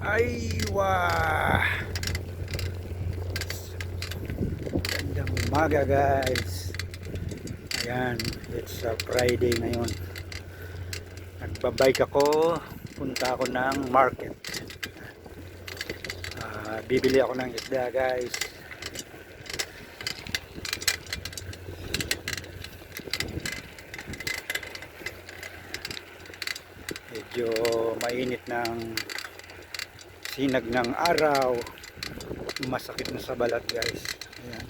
Aywa! Gandang umaga guys. Ayan, it's a Friday ngayon. Nagbabike ako, punta ako ng market. Bibili ako ng isda guys. Medyo mainit ng sinag ng araw, masakit na sa balat guys. Ayan,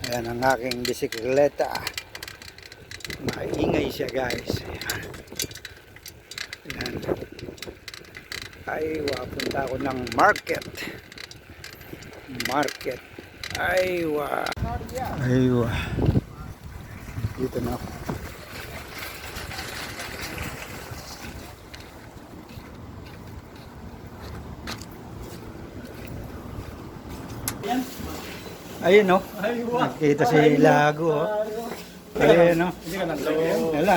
ayan ang aking bisikleta, maingay siya guys. Ayan, ayan. Aywa, punta ako ng market. Aywa, aywa, dito na ako. Ayun no, nakita si Lago oh. Ayun no. Wala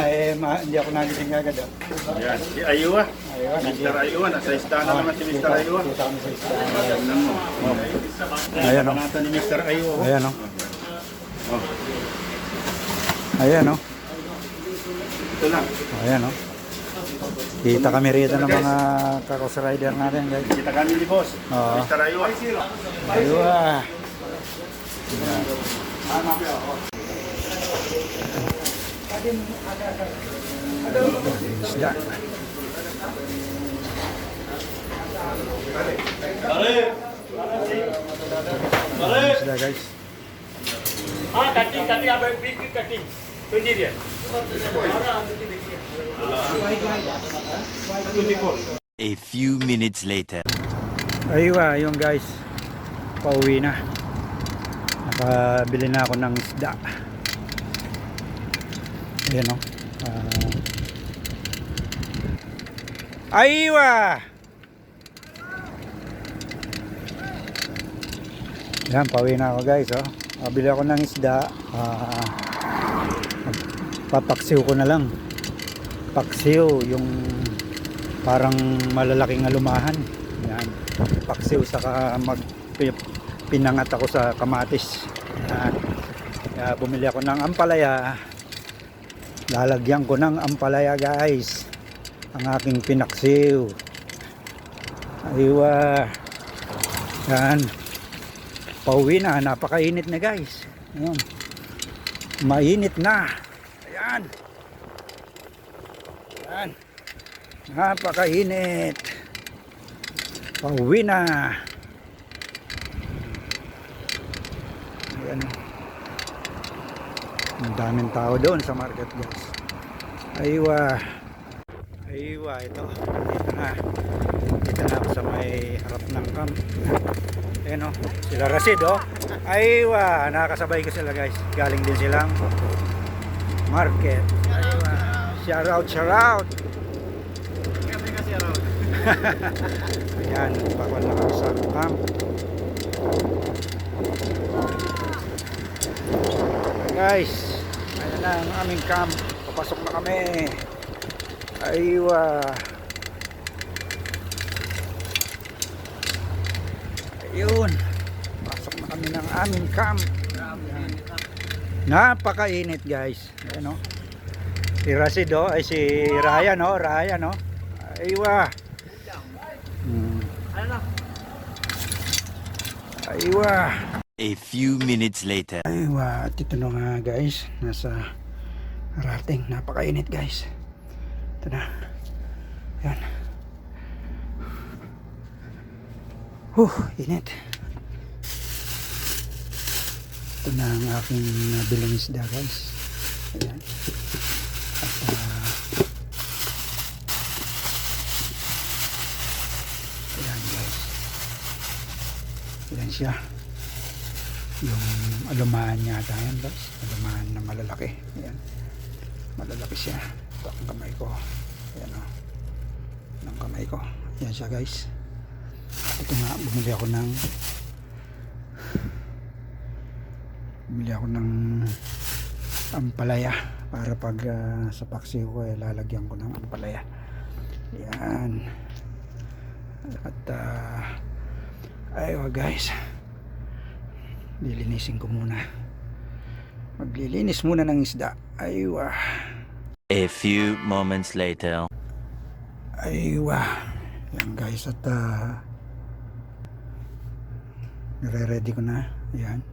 hindi ako nagising agad oh. Yan, si Aywa. Aywa, Mr. Aywa, nasa istana naman si Mr. Aywa. Kita kami sa istana. Ayan o. Panatan ni Mr. Aywa. Ayan no. Ayan no. Ito lang. Ayan no. Kita kami rito ng mga kakos rider natin guys. Kita kami ni boss. Oo. Mr. Aywa. Aywa. Isda. Isda guys. Cutting, big cutting. 20 there. A few minutes later. Aywa, yung guys. Pauwi na. Nakabili na ako ng isda. Ayan o. Aywa! Ayan, pauwi na ako guys oh. Bili ako ng isda. Papaksiw ko na lang. Paksiw, yung parang malalaking alumahan. Ayan. Paksiw saka pinangat ako sa kamatis. Ayan. Kaya bumili ako ng ampalaya. Lalagyan ko ng ampalaya guys ang aking pinaksiw. Aywa. Yan, pauwi na, napakainit na guys. Ayun, mainit na. Ayan, yan, napakainit. Pauwi na. Ayan, ang daming tao doon sa market guys. Aywa. Aywa, ito. Dito na ako sa may harap ng camp. Ayan o, sila Rasid o. Aywa, nakakasabay ko sila guys. Galing din silang market. Aywa, shout out. Ayan, pakuan na kami sa camp. Guys, ayan na ang aming camp. Papasok na kami. Aywa. Ayun, pasok na kami ng aming camp. Napakainit guys. Ayan o, si Rasid o, ay si Ryan o. Aywa. Aywa. A few minutes later. Aywa, at ito na nga guys, nasa rating. Napakainit guys. Ito na. Ayan. Init. Ito na ang aking nabiling isda guys. Ayan. At ayan guys. Ayan siya. Yung alumahan yata yan guys. Alumahan na malalaki. Ayan. Malalaki siya. Ito ang kamay ko. Ayan o. Ang kamay ko. Ayan siya guys. Ito nga, bumili ako ng ampalaya para pag sa paksiw ko lalagyan ko ng ampalaya. Yan. At aywa guys, lilinisin ko muna. Maglilinis muna ng isda. Aywa. A few moments later. Aywa. Yan guys, at nire-ready ko na. Ayan.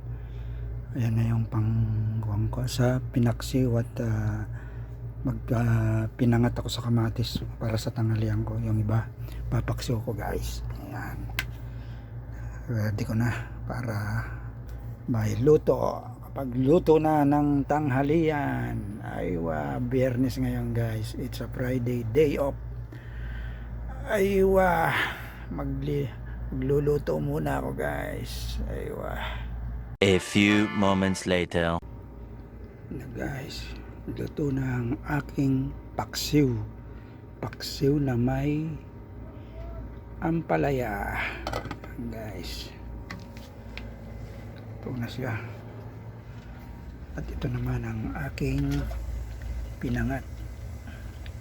Ayan na yung pangguwang ko sa pinaksiw at pinangat ako sa kamatis para sa tanghalian ko. Yung iba papaksiw ko guys. Ayan. Ready ko na para may luto. Kapag luto na ng tanghalian, aywa, Biyernes ngayon guys. It's a Friday, day off. Aywa, magluluto muna ako guys. Aywa. A few moments later. Na guys, luto na ang aking paksiw. Paksiw na may ampalaya. Guys, ito na siya. At ito naman ang aking pinangat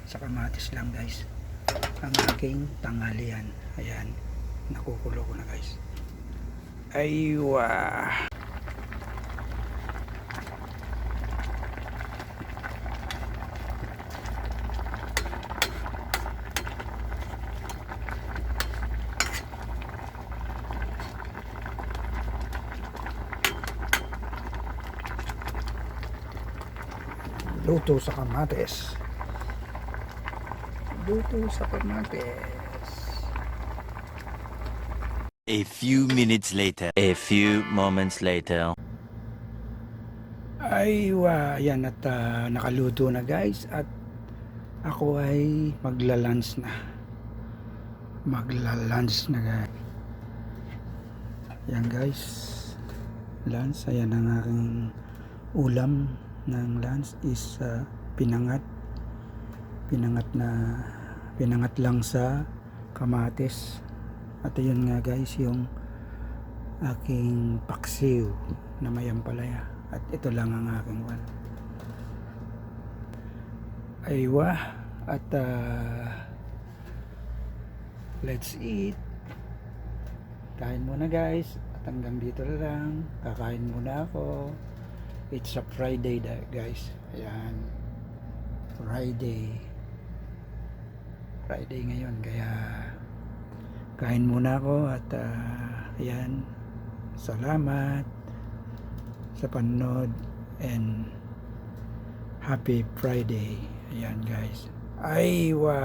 sa kamatis lang guys, ang aking tanghalian. Ayan, nakukulo ko na guys. Aywa. Luto sa kamatis. Luto sa kamatis. A few minutes later. A few moments later. Aywa, yan at nakaluto na guys at ako ay magla-lunch na. Magla-lunch na guys. Yan guys. Lunch, ayan ang aking ulam ng lunch is pinangat lang sa kamatis. At yun nga guys yung aking paksiw na may ampalaya. At ito lang ang aking one. Aywa. At let's eat. Kain muna guys. At hanggang dito lang. Kakain muna ako. It's a Friday guys. Ayan. Friday ngayon. Kaya kain muna ako at ayan. Salamat sa panonood and happy Friday. Ayan guys. Aywa.